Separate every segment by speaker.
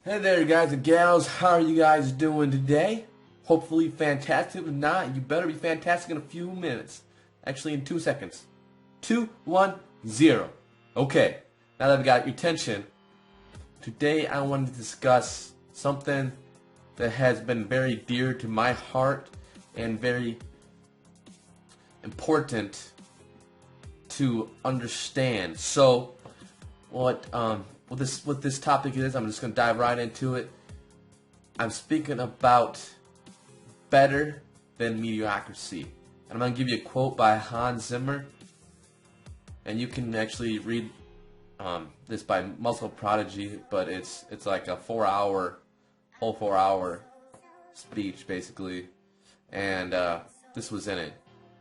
Speaker 1: Hey there, guys and gals. How are you guys doing today? Hopefully fantastic. If not, you better be fantastic in a few minutes. Actually, in 2 seconds. 2, 1, 0. Okay, now that I've got your attention, today I wanted to discuss something that has been very dear to my heart and very important to understand. So, what this topic is, I'm just gonna dive right into it. I'm speaking about better than mediocrity, and I'm gonna give you a quote by Hans Zimmer, and you can actually read this by Muscle Prodigy, but it's like a whole 4 hour speech basically, and this was in it.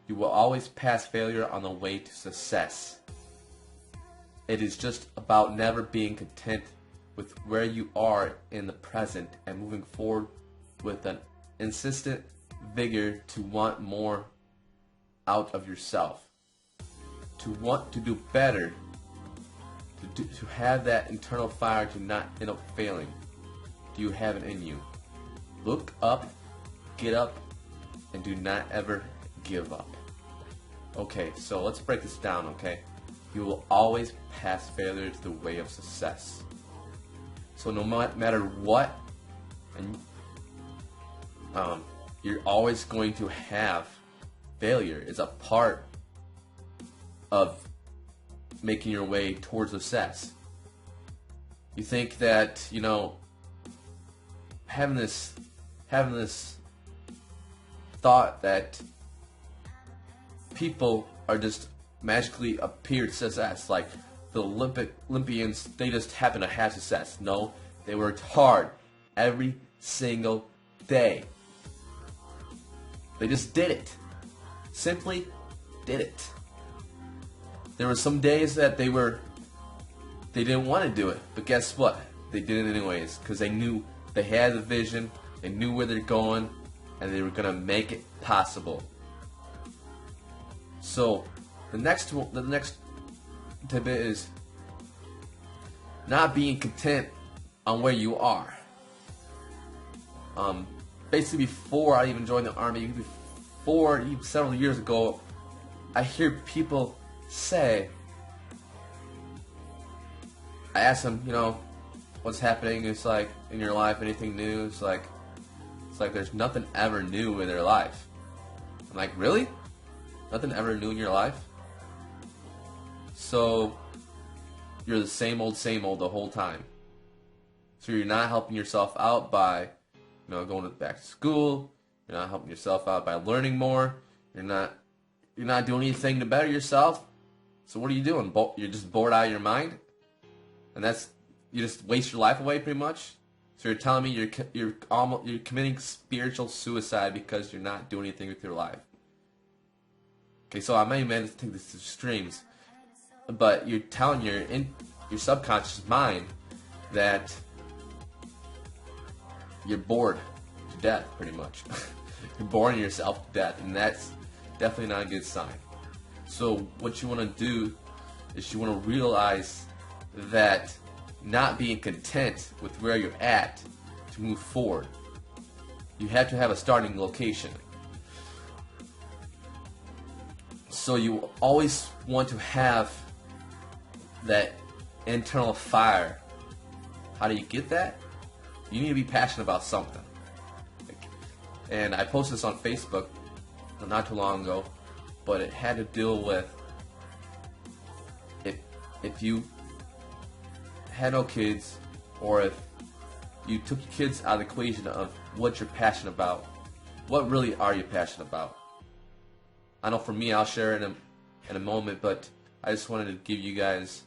Speaker 1: You will always pass failure on the way to success. It is just about never being content with where you are in the present and moving forward with an insistent vigor to want more out of yourself, to want to do better, to have that internal fire to not end up failing. Do you have it in you? Look up, get up, and do not ever give up. Okay, so let's break this down, okay? You will always pass failure to the way of success. So no matter what, and you're always going to have failure. It's a part of making your way towards success. You think that, having this thought that people are just magically appeared success, like the Olympians, they just happen to have success. No, they worked hard every single day. They just did it. Simply did it. There were some days that they didn't want to do it, but guess what? They did it anyways because they knew they had the vision, they knew where they're going, and they were gonna make it possible. So the next tidbit is not being content on where you are. Basically, before I even joined the army, even several years ago, I hear people say, I ask them, what's happening? It's like in your life, anything new? It's like there's nothing ever new in their life. I'm like, really? Nothing ever new in your life? So you're the same old the whole time. So you're not helping yourself out by, going back to school. You're not helping yourself out by learning more. You're not doing anything to better yourself. So what are you doing? You're just bored out of your mind, and you just waste your life away pretty much. So you're telling me you're committing spiritual suicide because you're not doing anything with your life. Okay, so I may have to take this to extremes, but you're telling your subconscious mind that you're bored to death, pretty much. You're boring yourself to death, and that's definitely not a good sign. So what you want to do is you want to realize that not being content with where you're at to move forward, you have to have a starting location. So you always want to have that internal fire. How do you get that? You need to be passionate about something. And I posted this on Facebook not too long ago, but it had to deal with if you had no kids, or if you took your kids out of the equation of what you're passionate about, what really are you passionate about? I know for me, I'll share it in a moment, but I just wanted to give you guys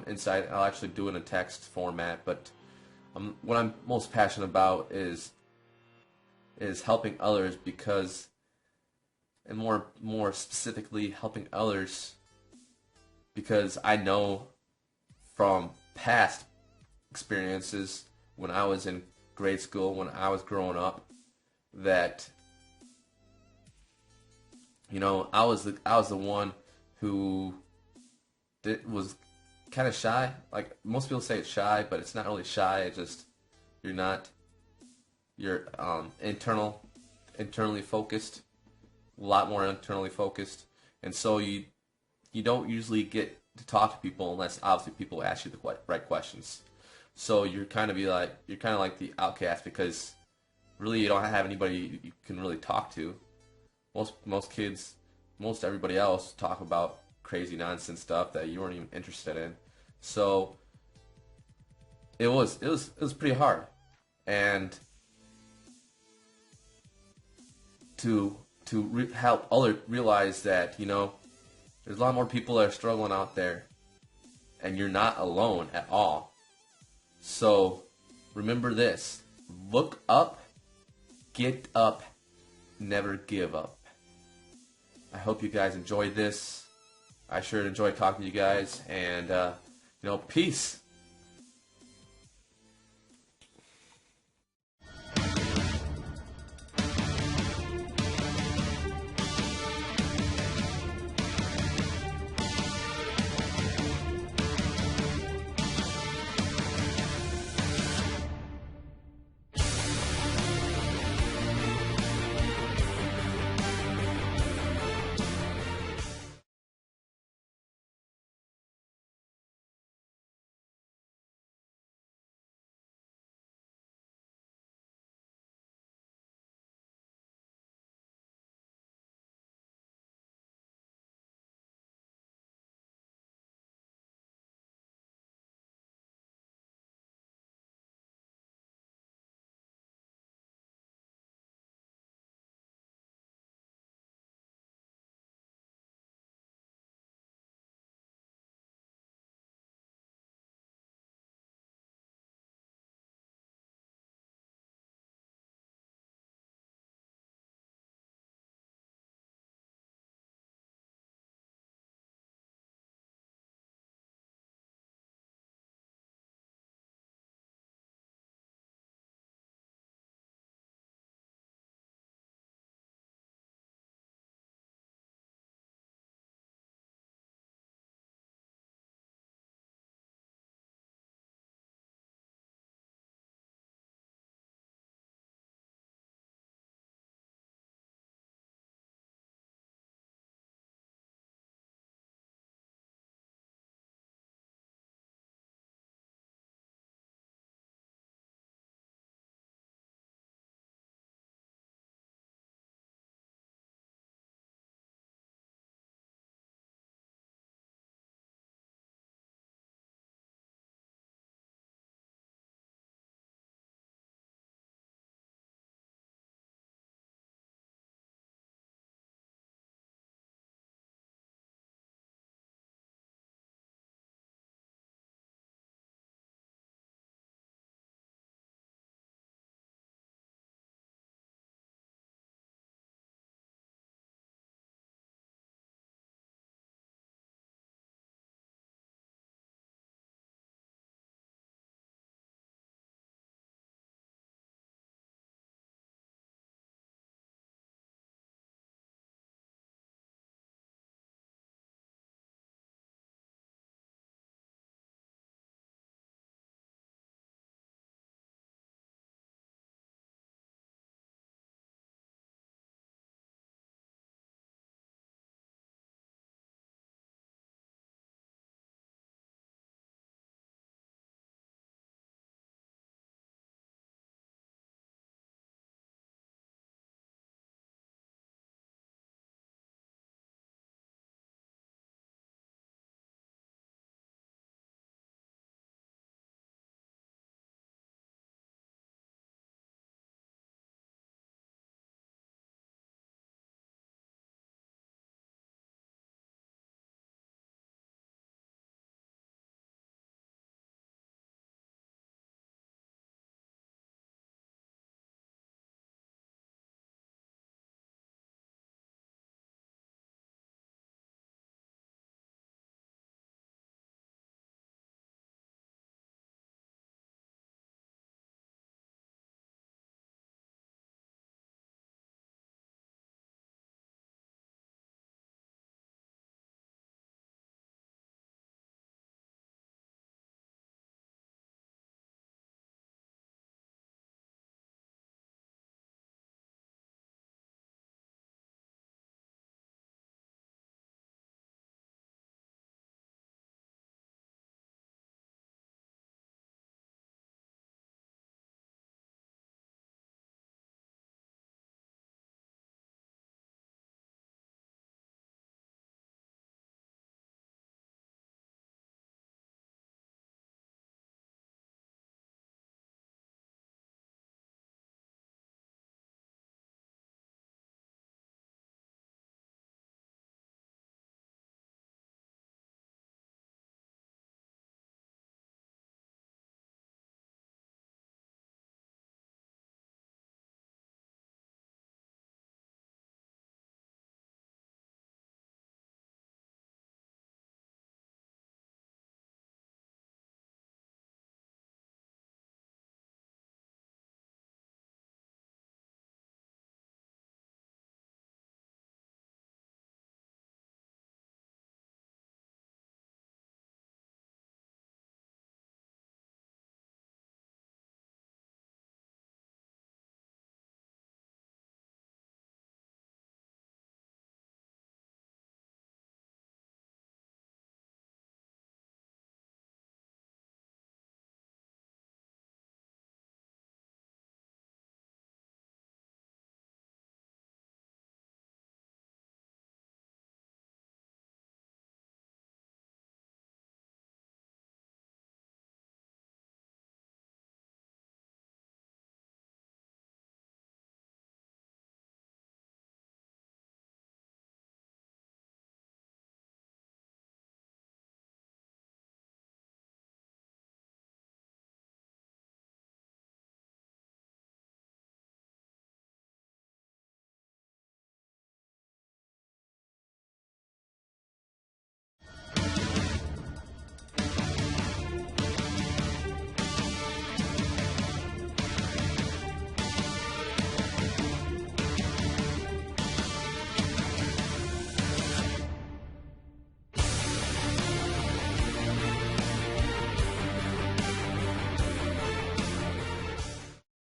Speaker 1: insight. I'll actually do it in a text format, but what I'm most passionate about is helping others, because, and more specifically, helping others because I know from past experiences when I was in grade school, when I was growing up, that I was the one who was kind of shy. Like most people say it's shy, but it's not really shy. It just You're not. You're internally focused, a lot more internally focused, and so you don't usually get to talk to people unless obviously people ask you the right questions. So you're kind of like the outcast because really you don't have anybody you can really talk to. Most kids, most everybody else talk about crazy nonsense stuff that you weren't even interested in. So it was pretty hard, and to help others realize that there's a lot more people that are struggling out there, and you're not alone at all. So remember this: look up, get up, never give up. I hope you guys enjoyed this. I sure enjoyed talking to you guys, and peace.